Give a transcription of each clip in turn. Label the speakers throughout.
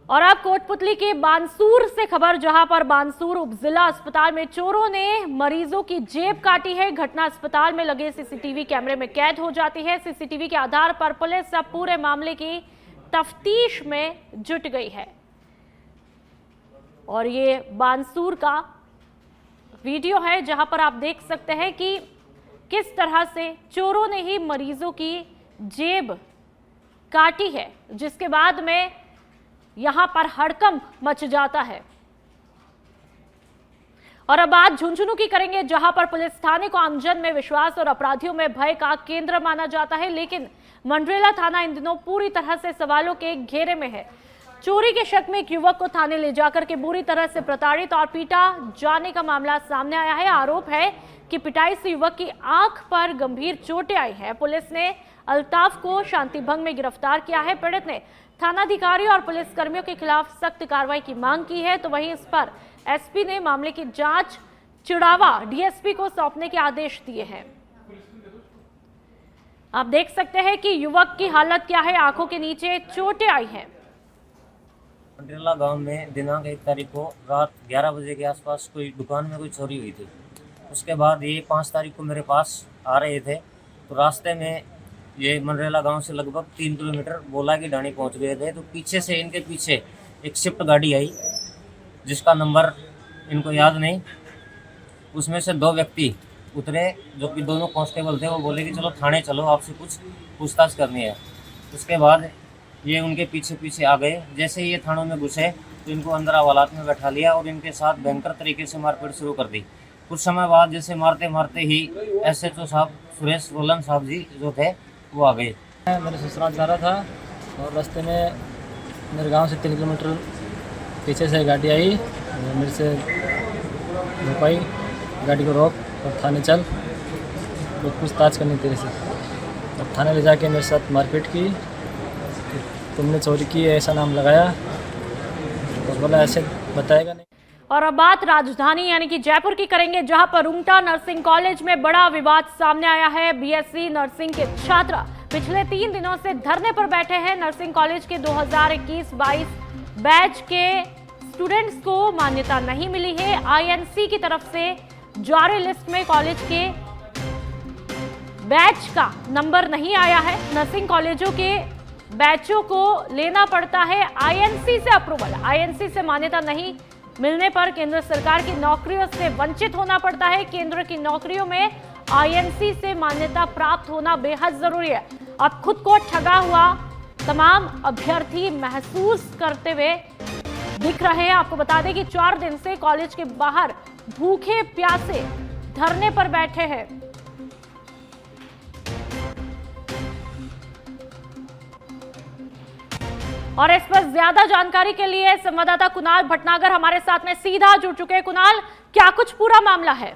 Speaker 1: और अब कोटपुतली के बानसूर से खबर, जहां पर बानसूर उपजिला अस्पताल में चोरों ने मरीजों की जेब काटी है। घटना अस्पताल में लगे सीसीटीवी कैमरे में कैद हो जाती है। सीसीटीवी के आधार पर पुलिस अब पूरे मामले की तफ्तीश में जुट गई है। और ये बानसूर का वीडियो है जहां पर आप देख सकते हैं कि किस तरह से चोरों ने ही मरीजों की जेब काटी है, जिसके बाद में यहां पर हड़कंप मच जाता है। और अब बात झुंझुनू की करेंगे, जहां पर पुलिस थाने को आमजन में विश्वास और अपराधियों में भय का केंद्र माना जाता है, लेकिन मंडरेला थाना इन दिनों पूरी तरह से सवालों के घेरे में है। चोरी के शक में एक युवक को थाने ले जाकर के बुरी तरह से प्रताड़ित और पीटा जाने का मामला सामने आया है। आरोप है कि पिटाई से युवक की आंख पर गंभीर चोटें आई हैं। पुलिस ने अल्ताफ को शांति भंग में गिरफ्तार किया है। पीड़ित ने थानाधिकारी और पुलिस कर्मियों के खिलाफ सख्त कार्रवाई की मांग की है, तो वहीं इस पर एसपी ने मामले की जांच चिड़ावा डीएसपी को सौंपने के आदेश दिए हैं। आप देख सकते हैं कि युवक की हालत क्या है, आंखों के नीचे चोटें आई हैं।
Speaker 2: मंडरेला गांव में दिनांक 1 तारीख को रात 11 बजे के आसपास कोई दुकान में कोई चोरी हुई थी। उसके बाद ये 5 तारीख को मेरे पास आ रहे थे, तो रास्ते में ये मंडरेला गांव से लगभग 3 किलोमीटर बोला की ढाणी पहुंच गए थे, तो पीछे से इनके पीछे एक स्विफ्ट गाड़ी आई जिसका नंबर इनको याद नहीं। उसमें से 2 व्यक्ति उतरे जो कि दोनों कांस्टेबल थे। वो बोले कि चलो थाने चलो, आपसे कुछ पूछताछ करनी है। उसके बाद ये उनके पीछे पीछे आ गए। जैसे ही ये थानों में घुसे तो इनको अंदर हवालात में बैठा लिया और इनके साथ भयंकर तरीके से मारपीट शुरू कर दी। कुछ समय बाद जैसे मारते मारते ही एसएचओ साहब सुरेश रोलन साहब जी जो थे वो आ गए।
Speaker 3: मेरे ससुराल जा रहा था और रास्ते में मेरे गांव से 3 किलोमीटर पीछे से गाड़ी आई और मेरे से रोकाई, गाड़ी को रोक और थाने चल, कुछ पूछताछ करनी तेरे से। और थाने ले जाके मेरे साथ मारपीट की, तुमने चोरी की है ऐसा नाम लगाया और बोला ऐसे बताएगा नहीं।
Speaker 1: और अब बात राजधानी यानी कि जयपुर की करेंगे, जहां पर रुंगटा नर्सिंग कॉलेज में बड़ा विवाद सामने आया है। बीएससी नर्सिंग के छात्र पिछले 3 दिनों से धरने पर बैठे हैं। नर्सिंग कॉलेज के 2021-22 बैच के स्टूडेंट्स को मान्यता नहीं मिली है। आईएनसी की तरफ से जारी लिस्ट में कॉलेज के बैच का नंबर नहीं आया है। नर्सिंग कॉलेजों के बैचों को लेना पड़ता है आईएनसी से अप्रूवल। आईएनसी से मान्यता नहीं मिलने पर केंद्र सरकार की नौकरियों से वंचित होना पड़ता है। केंद्र की नौकरियों में आईएनसी से मान्यता प्राप्त होना बेहद जरूरी है। अब खुद को ठगा हुआ तमाम अभ्यर्थी महसूस करते हुए दिख रहे हैं। आपको बता दें कि 4 दिन से कॉलेज के बाहर भूखे प्यासे धरने पर बैठे हैं। और इस पर ज्यादा जानकारी के लिए संवाददाता कुणाल भटनागर हमारे साथ में सीधा जुड़ चुके हैं। कुणाल, क्या कुछ पूरा मामला है?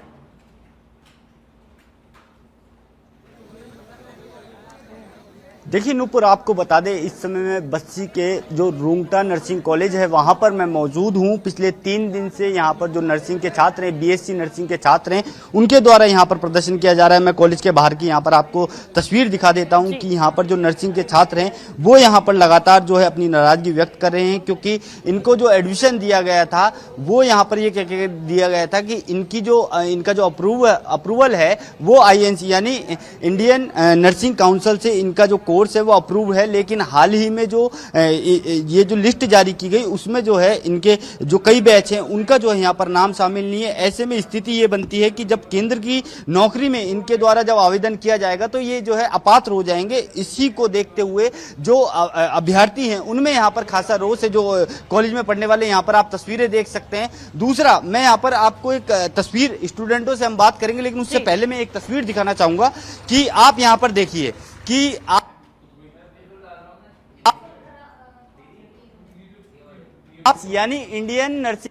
Speaker 4: देखिए नूपुर, आपको बता दें इस समय में बस्सी के जो रुंगटा नर्सिंग कॉलेज है वहां पर मैं मौजूद हूं। पिछले 3 दिन से यहां पर जो नर्सिंग के छात्र हैं, बीएससी नर्सिंग के छात्र हैं, उनके द्वारा यहां पर प्रदर्शन किया जा रहा है। मैं कॉलेज के बाहर की यहां पर आपको तस्वीर दिखा देता हूं कि यहां पर जो नर्सिंग के छात्र हैं वो यहां पर लगातार जो है अपनी नाराजगी व्यक्त कर रहे हैं, क्योंकि इनको जो एडमिशन दिया गया था वो यहाँ पर ये कह दिया गया था कि इनका जो अप्रूवल है वो आईएनसी यानी इंडियन नर्सिंग काउंसिल से इनका जो कोर्स है वो अप्रूव है। लेकिन हाल ही में जो ये जो लिस्ट जारी की गई उसमें जो है इनके जो कई बैच हैं उनका जो है यहाँ पर नाम शामिल नहीं है। ऐसे में स्थिति ये बनती है कि जब केंद्र की नौकरी में इनके द्वारा जब आवेदन किया जाएगा तो ये जो है अपात्र हो जाएंगे। इसी को देखते हुए जो अभ्यर्थी हैं उनमें यहाँ पर खासा रोष है। जो कॉलेज में पढ़ने वाले, यहाँ पर आप तस्वीरें देख सकते हैं। दूसरा, मैं यहाँ पर आपको एक तस्वीर, स्टूडेंटों से हम बात करेंगे लेकिन उससे पहले मैं एक तस्वीर दिखाना चाहूंगा कि आप यहाँ पर देखिए कि आप यानी इंडियन नर्सिंग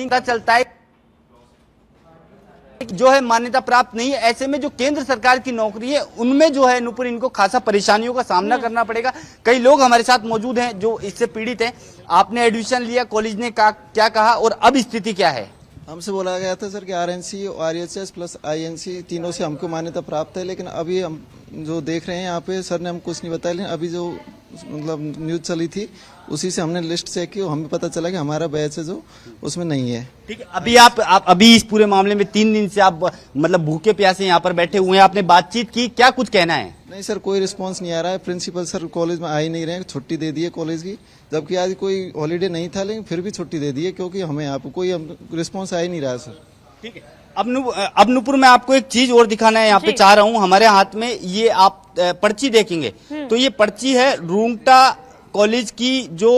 Speaker 4: का चलता है जो है मान्यता प्राप्त नहीं है। ऐसे में जो केंद्र सरकार की नौकरी है उनमें जो है नूपुर इनको खासा परेशानियों का सामना करना पड़ेगा। कई लोग हमारे साथ मौजूद हैं जो इससे पीड़ित हैं। आपने एडमिशन लिया, कॉलेज ने क्या कहा और अब स्थिति क्या है?
Speaker 5: हमसे बोला गया था सर कि आरएनसी, आरएचएस प्लस आईएनसी तीनों से हमको मान्यता प्राप्त है, लेकिन अभी हम जो देख रहे हैं यहाँ पे सर ने हमको कुछ नहीं बताया, लेकिन अभी जो मतलब न्यूज चली थी उसी से हमने लिस्ट चेक की और हमें पता चला कि हमारा बैच है जो उसमें नहीं है।
Speaker 4: ठीक है, अभी आप अभी इस पूरे मामले में 3 दिन से आप मतलब भूखे प्यासे यहाँ पर बैठे हुए हैं, आपने बातचीत की, क्या कुछ कहना है?
Speaker 5: नहीं सर, कोई रिस्पांस नहीं आ रहा है। प्रिंसिपल सर कॉलेज में आ ही नहीं रहे हैं, छुट्टी दे दी है कॉलेज की, जबकि आज कोई हॉलीडे नहीं था, लेकिन फिर भी छुट्टी दे दी है क्योंकि हमें यहाँ पे कोई रिस्पांस आ ही नहीं रहा है सर।
Speaker 4: ठीक है, अब नुपुर मैं आपको एक चीज और दिखाना है यहाँ पे चाह रहा हूँ। हमारे हाथ में ये आप पर्ची देखेंगे तो ये पर्ची है रूंगटा कॉलेज की जो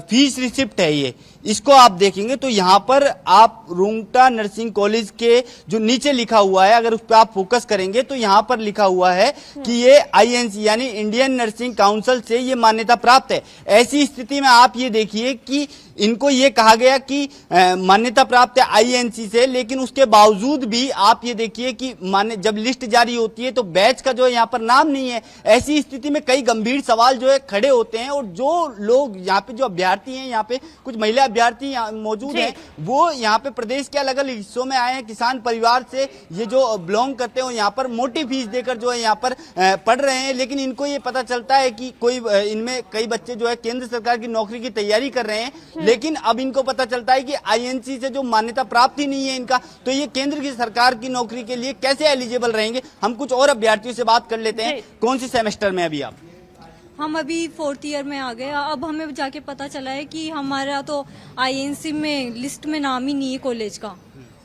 Speaker 4: फीस रिसिप्ट है, ये इसको आप देखेंगे तो यहाँ पर आप रूंगटा नर्सिंग कॉलेज के जो नीचे लिखा हुआ है, अगर उस पर आप फोकस करेंगे तो यहाँ पर लिखा हुआ है कि ये आईएनसी यानी इंडियन नर्सिंग काउंसिल से ये मान्यता प्राप्त है। ऐसी स्थिति में आप ये देखिए कि इनको ये कहा गया कि मान्यता प्राप्त है आईएनसी से, लेकिन उसके बावजूद भी आप ये देखिए कि जब लिस्ट जारी होती है तो बैच का जो है यहाँ पर नाम नहीं है। ऐसी स्थिति में कई गंभीर सवाल जो है खड़े होते हैं और जो लोग यहाँ पे जो अभ्यर्थी हैं, यहाँ पे कुछ महिला अभ्यर्थी मौजूद हैं, वो यहाँ पे प्रदेश के अलग अलग हिस्सों में आए हैं, किसान परिवार से ये जो बिलोंग करते हैं, यहाँ पर मोटी फीस देकर जो है यहाँ पर पढ़ रहे हैं, लेकिन इनको ये पता चलता है कि कोई इनमें कई बच्चे जो है केंद्र सरकार की नौकरी की तैयारी कर रहे हैं, लेकिन अब इनको पता चलता है कि आईएनसी से जो मान्यता प्राप्त ही नहीं है इनका, तो ये केंद्र की सरकार की नौकरी के लिए कैसे एलिजिबल रहेंगे। हम कुछ और अभ्यर्थियों से बात कर लेते हैं। कौन सी सेमेस्टर में अभी आप?
Speaker 6: हम अभी 4th ईयर में आ गए। अब हमें जाके पता चला है कि हमारा तो आईएनसी में लिस्ट में नाम ही नहीं है कॉलेज का,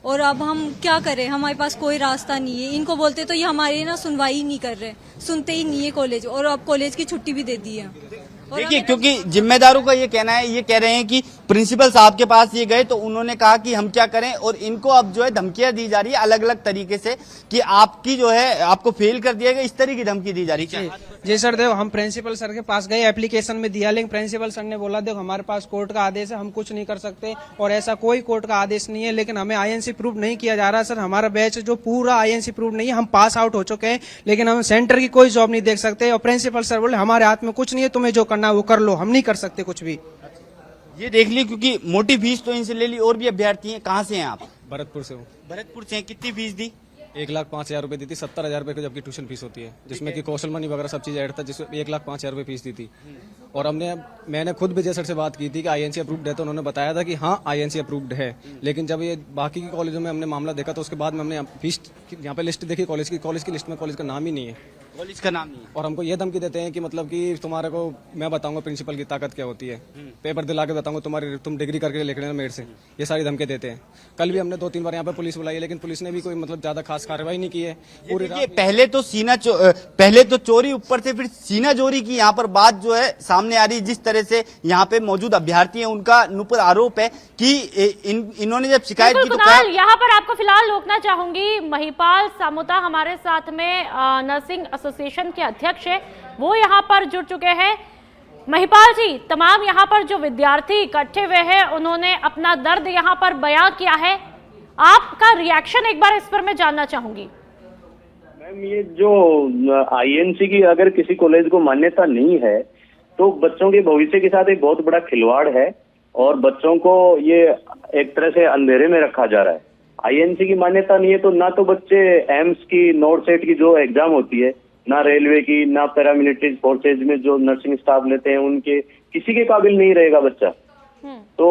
Speaker 6: और अब हम क्या करें, हमारे पास कोई रास्ता नहीं है। इनको बोलते तो ये हमारी ना सुनवाई ही नहीं कर रहे, सुनते ही नहीं है कॉलेज, और अब कॉलेज की छुट्टी भी दे दी है।
Speaker 4: देखिए, क्योंकि जिम्मेदारों का ये कहना है, ये कह रहे हैं कि प्रिंसिपल साहब के पास ये गए तो उन्होंने कहा कि हम क्या करें, और इनको अब जो है धमकियां दी जा रही है अलग अलग तरीके से कि आपकी जो है आपको फेल कर दिया गया, इस तरह की धमकी दी जा रही है।
Speaker 7: जी सर, देखो हम प्रिंसिपल सर के पास गए, एप्लीकेशन में दिया, लेकिन प्रिंसिपल सर ने बोला देखो हमारे पास कोर्ट का आदेश है, हम कुछ नहीं कर सकते, और ऐसा कोई कोर्ट का आदेश नहीं है। लेकिन हमें आईएनसी प्रूव नहीं किया जा रहा सर, हमारा बैच जो पूरा आईएनसी प्रूव नहीं है, हम पास आउट हो चुके हैं, लेकिन हम सेंटर की कोई जॉब नहीं देख सकते। और प्रिंसिपल सर बोले हमारे हाथ में कुछ नहीं है, तुम्हें जो करना है वो कर लो, हम नहीं कर सकते कुछ भी।
Speaker 4: ये देख ली, क्योंकि मोटी फीस तो इनसे ले ली। और भी अभ्यर्थी हैं, कहाँ से हैं आप?
Speaker 8: भरतपुर से हूँ।
Speaker 4: भरतपुर से हैं, कितनी फीस दी?
Speaker 8: 1,05,000 रुपए दी थी, 70,000 रुपए की जबकि ट्यूशन फीस होती है, जिसमें कि कौशल मनी वगैरह सब चीज ऐड था, जिसमें 1,05,000 रुपए फीस दी थी। और मैंने खुद विजय सर से बात की थी कि आईएनसी अप्रूव्ड है, तो उन्होंने बताया था कि हाँ आईएनसी अप्रूव्ड है। लेकिन जब ये बाकी के कॉलेजों में हमने मामला देखा तो उसके बाद में हमने फीस यहाँ पे लिस्ट देखी, कॉलेज की लिस्ट में कॉलेज का नाम ही नहीं है,
Speaker 4: कॉलेज का नाम नहीं है।
Speaker 8: और हमको ये धमकी देते हैं कि मतलब कि तुम्हारे को मैं बताऊंगा प्रिंसिपल की ताकत क्या होती है, पेपर दिला के बताऊंगा तुम डिग्री करके लिख लेना मेरे से, ये सारी धमकी देते हैं। कल भी हमने 2-3 बार यहाँ पे पुलिस बुलाई है, लेकिन पुलिस ने भी कोई मतलब ज्यादा खास कार्रवाई नहीं की है। पूरी
Speaker 4: पहले तो चोरी, ऊपर से फिर सीना चोरी की यहाँ पर बात जो है सामने आ रही है। जिस तरह से यहाँ पे मौजूद अभ्यर्थी हैं, उनका नुपुर आरोप है कि इन्होंने जब शिकायत की तो
Speaker 1: यहाँ पर आपको फिलहाल रोकना चाहूंगी। महिपाल सामुता हमारे साथ में नर्सिंग एसोसिएशन के अध्यक्ष है, वो यहाँ पर जुड़ चुके हैं। महिपाल जी, तमाम यहाँ पर जो विद्यार्थी इकट्ठे हुए हैं, उन्होंने अपना दर्द यहाँ पर बयां किया है, आपका रिएक्शन एक बार इस पर मैं जानना चाहूंगी।
Speaker 9: मैम, ये जो आईएनसी की अगर किसी कॉलेज को मान्यता नहीं है तो बच्चों के भविष्य के साथ एक बहुत बड़ा खिलवाड़ है, और बच्चों को ये एक तरह से अंधेरे में रखा जा रहा है। आईएनसी की मान्यता नहीं है तो ना तो बच्चे एम्स की, नोट सेट की जो एग्जाम होती है, ना रेलवे की, ना पैरामिलिट्री फोर्सेज में जो नर्सिंग स्टाफ लेते हैं, उनके किसी के काबिल नहीं रहेगा बच्चा। तो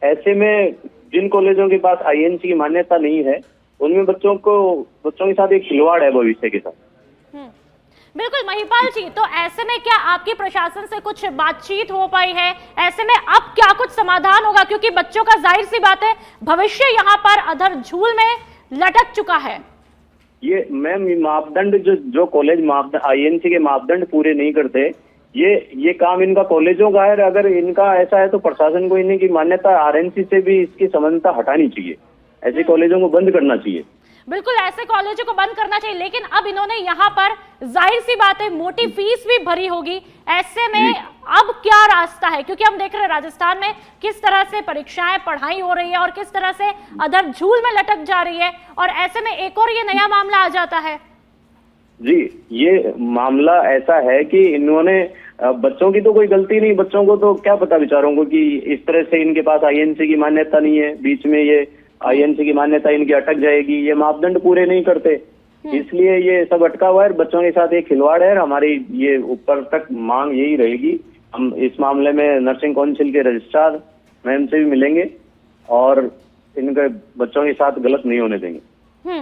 Speaker 9: ऐसे में जिन कॉलेजों के पास आईएनसी की मान्यता नहीं है, उनमें बच्चों के साथ एक खिलवाड़ है भविष्य के साथ।
Speaker 1: बिल्कुल महिपाल जी, तो ऐसे में क्या आपकी प्रशासन से कुछ बातचीत हो पाई है? ऐसे में अब क्या कुछ समाधान होगा, क्योंकि बच्चों का जाहिर सी बात है भविष्य यहाँ पर अधर झूल में लटक चुका है।
Speaker 9: ये मैम मापदंड जो कॉलेज आईएनसी के मापदंड पूरे नहीं करते, ये काम इनका कॉलेजों का है। अगर इनका ऐसा है तो प्रशासन को इन्हीं की मान्यता आरएनसी से भी इसकी समानता हटानी चाहिए, ऐसे कॉलेजों को बंद करना चाहिए।
Speaker 1: बिल्कुल, ऐसे कॉलेजों को बंद करना चाहिए, लेकिन अब इन्होंने यहाँ पर जाहिर सी बात है मोटी फीस भी भरी होगी। ऐसे में अब क्या रास्ता है, क्योंकि हम देख रहे हैं राजस्थान में किस तरह से परीक्षाएं पढ़ाई हो रही है और किस तरह से अधर झूल में लटक जा रही है, और ऐसे में एक और ये नया मामला आ जाता है।
Speaker 9: जी, ये मामला ऐसा है कि इन्होंने बच्चों की तो कोई गलती नहीं, बच्चों को तो क्या पता बेचारों को कि इस तरह से इनके पास आईएनसी की मान्यता नहीं है, बीच में ये आईएनसी की मान्यता इनकी अटक जाएगी, ये मापदंड पूरे नहीं करते, इसलिए ये सब अटका हुआ है। बच्चों के साथ एक खिलवाड़ है। हमारी ये ऊपर तक मांग यही रहेगी। हम इस मामले में नर्सिंग काउंसिल के रजिस्ट्रार मैम से भी मिलेंगे और इनके बच्चों के साथ गलत नहीं होने देंगे।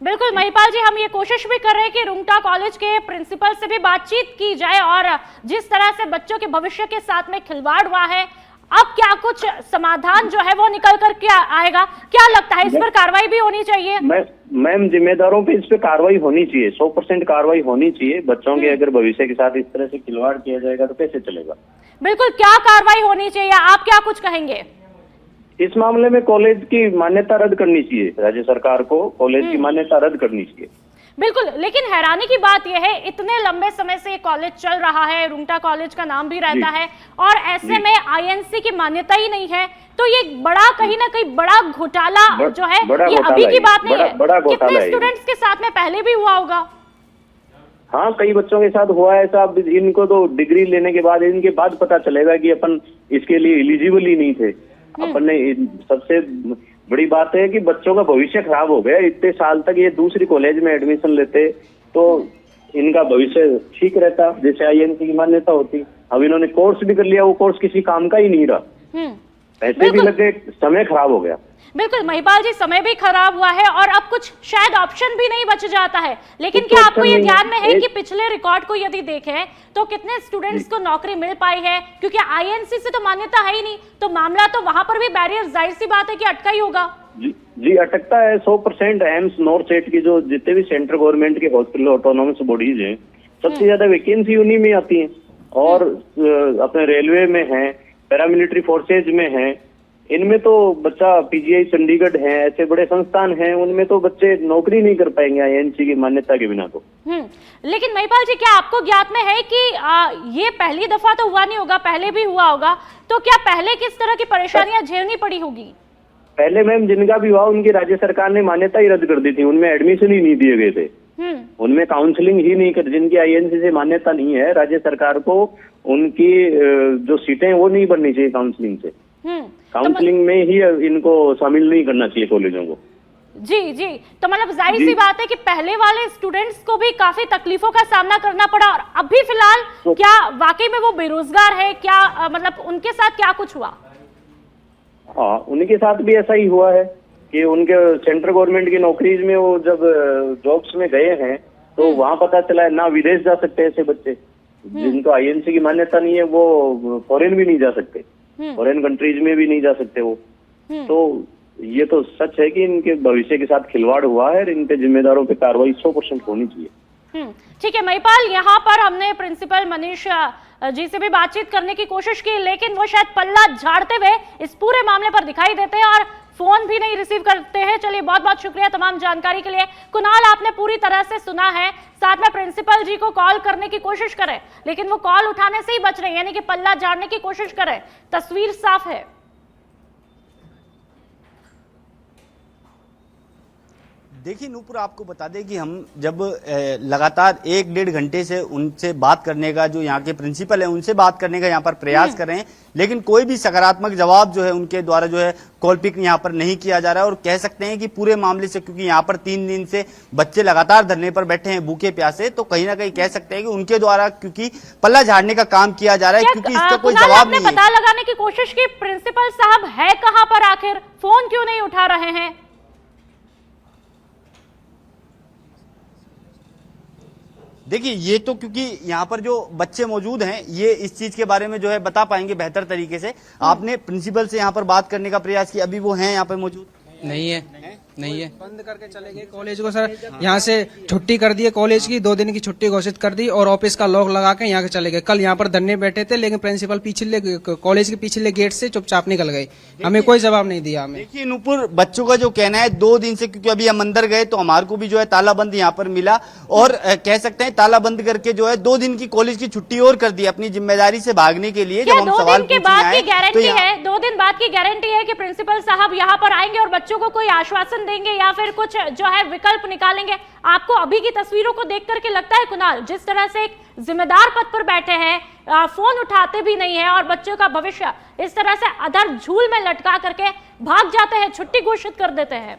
Speaker 1: बिल्कुल महिपाल जी, हम ये कोशिश भी कर रहे हैं कि रुंगटा कॉलेज के प्रिंसिपल से भी बातचीत की जाए और जिस तरह से बच्चों के भविष्य के साथ में खिलवाड़ हुआ है, अब क्या कुछ समाधान जो है वो निकल कर क्या आएगा, क्या लगता है इस पर कार्रवाई भी होनी चाहिए?
Speaker 9: मैम जिम्मेदारों पे इस पे कार्रवाई होनी चाहिए, 100% कार्रवाई होनी चाहिए। बच्चों के अगर भविष्य के साथ इस तरह से खिलवाड़ किया जाएगा तो कैसे चलेगा?
Speaker 1: बिल्कुल, क्या कार्रवाई होनी चाहिए, आप क्या कुछ कहेंगे?
Speaker 9: इस मामले में कॉलेज की मान्यता रद्द करनी चाहिए, राज्य सरकार को कॉलेज की मान्यता रद्द करनी चाहिए।
Speaker 1: बिल्कुल, लेकिन हैरानी की बात यह है इतने लंबे समय से ये कॉलेज चल रहा है, रुंगटा कॉलेज का नाम भी रहता है और ऐसे में आईएनसी की मान्यता ही नहीं है, तो ये बड़ा कहीं ना कहीं बड़ा घोटाला जो है ये अभी की बात नहीं है। कितने स्टूडेंट्स के साथ में पहले भी हुआ होगा?
Speaker 9: हाँ, कई बच्चों के साथ हुआ है साहब। इनको तो डिग्री लेने के बाद इनके बाद पता चलेगा कि अपन इसके लिए एलिजिबल ही नहीं थे। अपन ने सबसे बड़ी बात है कि बच्चों का भविष्य खराब हो गया। इतने साल तक ये दूसरी कॉलेज में एडमिशन लेते तो इनका भविष्य ठीक रहता, जैसे आईएनसी की मान्यता होती। अब इन्होंने कोर्स भी कर लिया, वो कोर्स किसी काम का ही नहीं रहा, पैसे भी लगे, समय खराब हो गया।
Speaker 1: बिल्कुल महिपाल जी, समय भी खराब हुआ है और अब कुछ शायद ऑप्शन भी नहीं बच जाता है। लेकिन क्या आपको ये ध्यान में है कि पिछले रिकॉर्ड को यदि देखें तो कितने स्टूडेंट्स को नौकरी मिल पाई है? क्योंकि आईएनसी से तो मान्यता है ही नहीं, तो मामला तो वहां पर भी बैरियर जाहिर सी बात है कि अटका ही होगा।
Speaker 9: जी अटकता है 100%। एम्स नॉर्थ सेट की जो जितने भी सेंट्रल गवर्नमेंट के हॉस्पिटल ऑटोनॉमस बॉडीज हैं, सबसे ज्यादा वैकेंसी उन्हीं में आती है और अपने रेलवे में है, पैरामिलिट्री फोर्सेज में है। इनमें तो बच्चा पीजीआई चंडीगढ़ है, ऐसे बड़े संस्थान हैं, उनमें तो बच्चे नौकरी नहीं कर पाएंगे आईएनसी की मान्यता के बिना तो।
Speaker 1: लेकिन महिपाल जी, क्या आपको ज्ञात में है कि ये पहली दफा तो हुआ नहीं होगा, पहले भी हुआ होगा, तो क्या पहले किस तरह की परेशानियां झेलनी पड़ी होगी?
Speaker 9: पहले मैम जिनका भी हुआ उनकी राज्य सरकार ने मान्यता ही रद्द कर दी थी, उनमें एडमिशन ही नहीं दिए गए थे, उनमें काउंसलिंग ही नहीं कर। जिनकी आईएनसी से मान्यता नहीं है, राज्य सरकार को उनकी जो सीटें वो नहीं बननी चाहिए काउंसलिंग से। काउंसलिंग में ही इनको शामिल नहीं करना चाहिए कॉलेजों को।
Speaker 1: जी जी, तो मतलब जाहिर सी बात है कि पहले वाले स्टूडेंट्स को भी काफी तकलीफों का सामना करना पड़ा और अभी फिलहाल तो क्या वाकई में वो बेरोजगार है क्या? मतलब उनके साथ क्या कुछ हुआ?
Speaker 9: हाँ, उनके साथ भी ऐसा ही हुआ है कि उनके सेंट्रल गवर्नमेंट की नौकरीज में वो जब जॉब्स में गए हैं तो वहां पता चला है ना विदेश जा सकते ऐसे बच्चे जिनको आईएनसी की मान्यता नहीं है, वो फॉरेन भी नहीं जा सकते, फॉरेन कंट्रीज में भी नहीं जा सकते वो। तो ये तो सच है कि इनके भविष्य के साथ खिलवाड़ हुआ है, इनके जिम्मेदारों पे कार्रवाई 100% होनी चाहिए।
Speaker 1: ठीक है महिपाल, यहाँ पर हमने प्रिंसिपल मनीष जी से भी बातचीत करने की कोशिश की, लेकिन वो शायद पल्ला झाड़ते हुए इस पूरे मामले पर दिखाई देते हैं और फोन भी नहीं रिसीव करते हैं। चलिए, बहुत बहुत शुक्रिया तमाम जानकारी के लिए। कुणाल, आपने पूरी तरह से सुना है, साथ में प्रिंसिपल जी को कॉल करने की कोशिश करें, लेकिन वो कॉल उठाने से ही बच रहे हैं, यानी कि पल्ला झाड़ने की कोशिश करें। तस्वीर साफ है।
Speaker 4: देखिए नूपुर, आपको बता दें कि हम जब लगातार 1-1.5 घंटे से उनसे बात करने का, जो यहाँ के प्रिंसिपल है उनसे बात करने का यहाँ पर प्रयास कर रहे हैं, लेकिन कोई भी सकारात्मक जवाब जो है उनके द्वारा जो है कॉल पिक यहाँ पर नहीं किया जा रहा है। और कह सकते हैं कि पूरे मामले से, क्योंकि यहाँ पर 3 दिन से बच्चे लगातार धरने पर बैठे हैं भूखे प्यासे, तो कहीं ना कहीं कह सकते हैं कि उनके द्वारा क्योंकि पल्ला झाड़ने का काम किया जा रहा है, क्योंकि इसका कोई जवाब नहीं है।
Speaker 1: पता लगाने की कोशिश की प्रिंसिपल साहब है कहाँ पर, आखिर फोन क्यों नहीं उठा रहे हैं?
Speaker 4: देखिए, ये तो क्योंकि यहाँ पर जो बच्चे मौजूद हैं ये इस चीज के बारे में जो है बता पाएंगे बेहतर तरीके से। आपने प्रिंसिपल से यहाँ पर बात करने का प्रयास किया, अभी वो हैं यहाँ पर मौजूद?
Speaker 7: नहीं है, बंद करके चले गए कॉलेज को सर। यहाँ से छुट्टी कर दी है कॉलेज की, 2 दिन की छुट्टी घोषित कर दी और ऑफिस का लॉक लगा के यहाँ के चले गए। कल यहाँ पर धरने बैठे थे, लेकिन प्रिंसिपल पिछले कॉलेज के पिछले गेट से चुपचाप निकल गए, हमें कोई जवाब नहीं दिया। हमें
Speaker 4: देखिए नूपुर, बच्चों का जो कहना है 2 दिन से, क्योंकि अभी हम अंदर गए तो हमारे को भी जो है ताला बंद यहाँ पर मिला और कह सकते हैं ताला बंद करके जो है 2 दिन की कॉलेज की छुट्टी और कर दी अपनी जिम्मेदारी से भागने के लिए। जब हम सवाल पूछने आए तो
Speaker 1: 2 दिन बाद की गारंटी है कि प्रिंसिपल साहब यहाँ पर आएंगे और बच्चों को कोई आश्वासन देंगे या फिर कुछ जो है विकल्प निकालेंगे? आपको अभी की तस्वीरों को देख करके लगता है कुणाल, जिस तरह से एक जिम्मेदार पद पर बैठे हैं, फोन उठाते भी नहीं है और बच्चों का भविष्य इस तरह से अधर झूल में लटका करके भाग जाते हैं, छुट्टी घोषित कर देते हैं?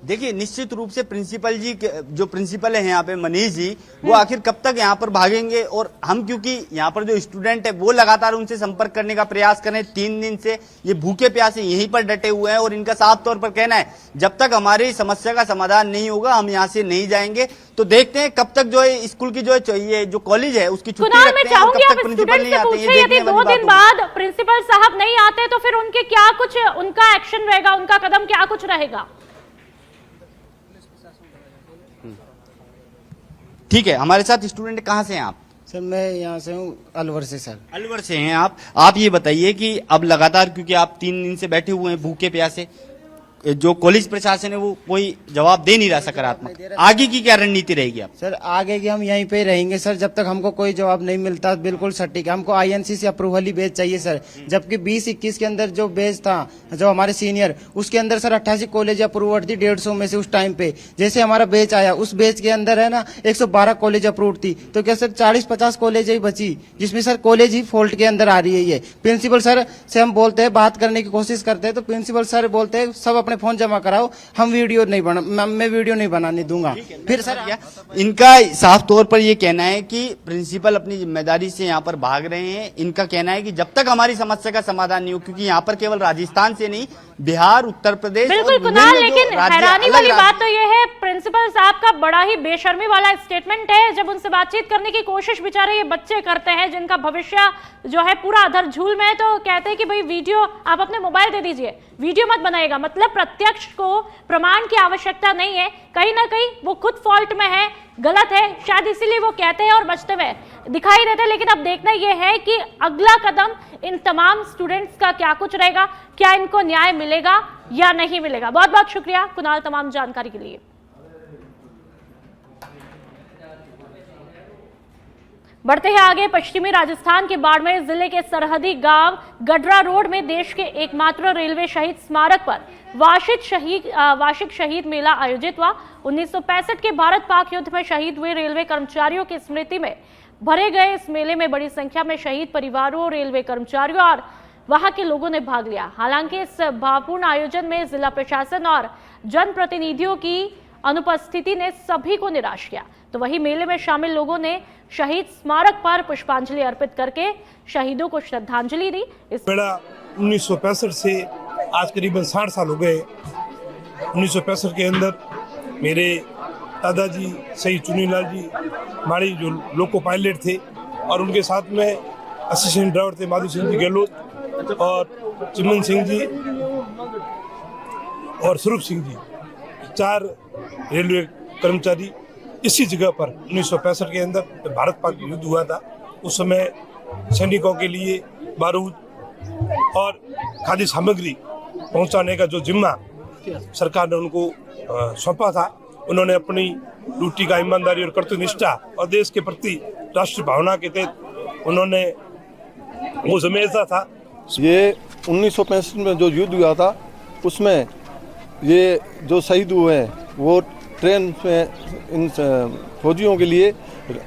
Speaker 4: देखिए, निश्चित रूप से प्रिंसिपल जी, जो प्रिंसिपल है यहाँ पे मनीष जी, वो आखिर कब तक यहाँ पर भागेंगे? और हम क्योंकि यहाँ पर जो स्टूडेंट है वो लगातार उनसे संपर्क करने का प्रयास करें, 3 दिन से ये भूखे प्यासे यहीं पर डटे हुए हैं और इनका साफ तौर पर कहना है जब तक हमारी समस्या का समाधान नहीं होगा हम यहाँ से नहीं जाएंगे। तो देखते हैं कब तक जो है स्कूल की जो ये जो कॉलेज है उसकी छुट्टी रखते हैं और कब तक प्रिंसिपल नहीं आते हैं।
Speaker 1: यदि 2 दिन बाद प्रिंसिपल साहब नहीं आते तो फिर उनके क्या कुछ उनका एक्शन रहेगा, उनका कदम क्या कुछ रहेगा?
Speaker 4: ठीक है, हमारे साथ स्टूडेंट कहाँ से हैं आप?
Speaker 10: सर मैं यहाँ से हूँ, अलवर से। सर
Speaker 4: अलवर से हैं आप ये बताइए कि अब लगातार क्योंकि आप 3 दिन से बैठे हुए हैं भूखे प्यासे, जो कॉलेज प्रशासन है वो कोई जवाब दे नहीं रहा सकारात्मक, आगे की क्या रणनीति रहेगी आप?
Speaker 10: सर आगे की हम यहीं पे रहेंगे सर, जब तक हमको कोई जवाब नहीं मिलता। बिल्कुल सटीक, हमको आईएनसी से अप्रूवल ही बैच चाहिए सर। जबकि 20-21 के अंदर जो बैच था, जो हमारे सीनियर, उसके अंदर सर 88 कॉलेज अप्रूव्ड थी 150 में से उस टाइम पे। जैसे हमारा बैच आया, उस बैच के अंदर है ना 112 कॉलेज अप्रूव थी, तो क्या सर 40-50 कॉलेज ही बची, जिसमें सर कॉलेज ही फॉल्ट के अंदर आ रही है। ये प्रिंसिपल सर से हम बोलते हैं, बात करने की कोशिश करते हैं, तो प्रिंसिपल सर बोलते हैं सब अपने फोन जमा कराओ, हम वीडियो नहीं मैं वीडियो नहीं बनाने दूंगा। फिर सर
Speaker 4: इनका साफ तौर पर ये कहना है कि प्रिंसिपल अपनी जिम्मेदारी से यहाँ पर भाग रहे हैं। इनका कहना है कि जब तक हमारी समस्या का समाधान नहीं हो, क्योंकि यहाँ पर केवल राजस्थान से नहीं, बिहार, उत्तर प्रदेश,
Speaker 1: बिल्कुल कुणाल, लेकिन हैरानी वाली बात तो ये है, प्रिंसिपल साहब का बड़ा ही बेशर्मी वाला स्टेटमेंट है जब उनसे बातचीत करने की कोशिश बेचारे ये बच्चे करते हैं जिनका भविष्य जो है पूरा अधर झूल में है, तो कहते हैं कि भाई वीडियो आप अपने मोबाइल दे दीजिए, वीडियो मत बनाएगा। मतलब प्रत्यक्ष को प्रमाण की आवश्यकता नहीं है, कहीं ना कहीं वो खुद फॉल्ट में है, गलत है, शायद इसीलिए वो कहते हैं और बचते हुए दिखाई देते हैं। लेकिन अब देखना यह है कि अगला कदम इन तमाम स्टूडेंट्स का क्या कुछ रहेगा, क्या इनको न्याय मिलेगा या नहीं मिलेगा। बहुत बहुत शुक्रिया कुणाल तमाम जानकारी के लिए। बढ़ते हैं आगे, पश्चिमी राजस्थान के बाड़मेर जिले के सरहदी गांव गडरा रोड में देश के एकमात्र रेलवे शहीद स्मारक पर वार्षिक शहीद मेला आयोजित हुआ। 1965 के भारत पाक युद्ध में शहीद हुए रेलवे कर्मचारियों की स्मृति में भरे गए इस मेले में बड़ी संख्या में शहीद परिवारों, रेलवे कर्मचारियों और वहां के लोगों ने भाग लिया। हालांकि इस भावपूर्ण आयोजन में जिला प्रशासन और जनप्रतिनिधियों की अनुपस्थिति ने सभी को निराश किया। तो वही मेले में शामिल लोगों ने शहीद स्मारक पर पुष्पांजलि अर्पित करके शहीदों को श्रद्धांजलि दी। इस
Speaker 11: मेला 1965 से आज करीबन 60 साल हो गए। 1965 के अंदर मेरे दादाजी शहीद चुनीलाल जी हमारे जो लोको पायलट थे और उनके साथ में असिस्टेंट ड्राइवर थे माधु सिंह जी गहलोत और चिमन सिंह जी और स्वरूप सिंह जी, 4 रेलवे कर्मचारी इसी जगह पर 1965 के अंदर भारत पाक युद्ध हुआ था। उस समय सैनिकों के लिए बारूद और खाद्य सामग्री पहुंचाने का जो जिम्मा सरकार ने उनको सौंपा था, उन्होंने अपनी ड्यूटी का ईमानदारी और कर्तव्यनिष्ठा और देश के प्रति राष्ट्रीय भावना के तहत उन्होंने वो समझता था।
Speaker 12: ये 1965 में जो युद्ध हुआ था उसमें ये जो शहीद हुए हैं वो ट्रेन में इन फौजियों के लिए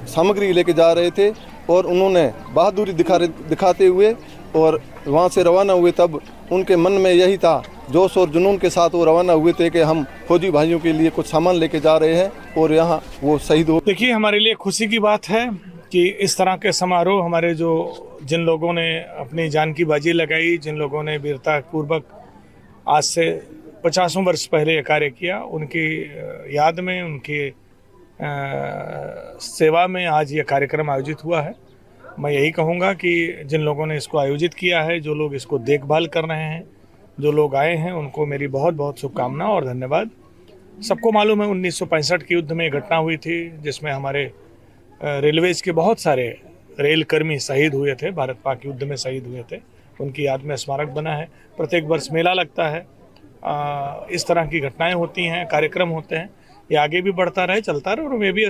Speaker 12: सामग्री लेके जा रहे थे और उन्होंने बहादुरी दिखाते हुए और वहाँ से रवाना हुए। तब उनके मन में यही था, जोश और जुनून के साथ वो रवाना हुए थे कि हम फौजी भाइयों के लिए कुछ सामान लेके जा रहे हैं और यहाँ वो शहीद हो।
Speaker 11: देखिए, हमारे लिए खुशी की बात है कि इस तरह के समारोह हमारे जिन लोगों ने अपनी जान की बाजी लगाई, जिन लोगों ने वीरता पूर्वक आज से 50 वर्ष पहले ये कार्य किया, उनकी याद में, उनकी सेवा में आज ये कार्यक्रम आयोजित हुआ है। मैं यही कहूँगा कि जिन लोगों ने इसको आयोजित किया है, जो लोग इसको देखभाल कर रहे हैं, जो लोग आए हैं, उनको मेरी बहुत बहुत शुभकामना और धन्यवाद। सबको मालूम है 1965 के युद्ध में घटना हुई थी जिसमें हमारे रेलवेज के बहुत सारे रेल कर्मी शहीद हुए थे, भारत पाक युद्ध में शहीद हुए थे। उनकी याद में स्मारक बना है। प्रत्येक वर्ष मेला लगता है, इस तरह की घटनाएं होती हैं, कार्यक्रम होते हैं, ये आगे भी बढ़ता रहे, चलता रहे और मैं भी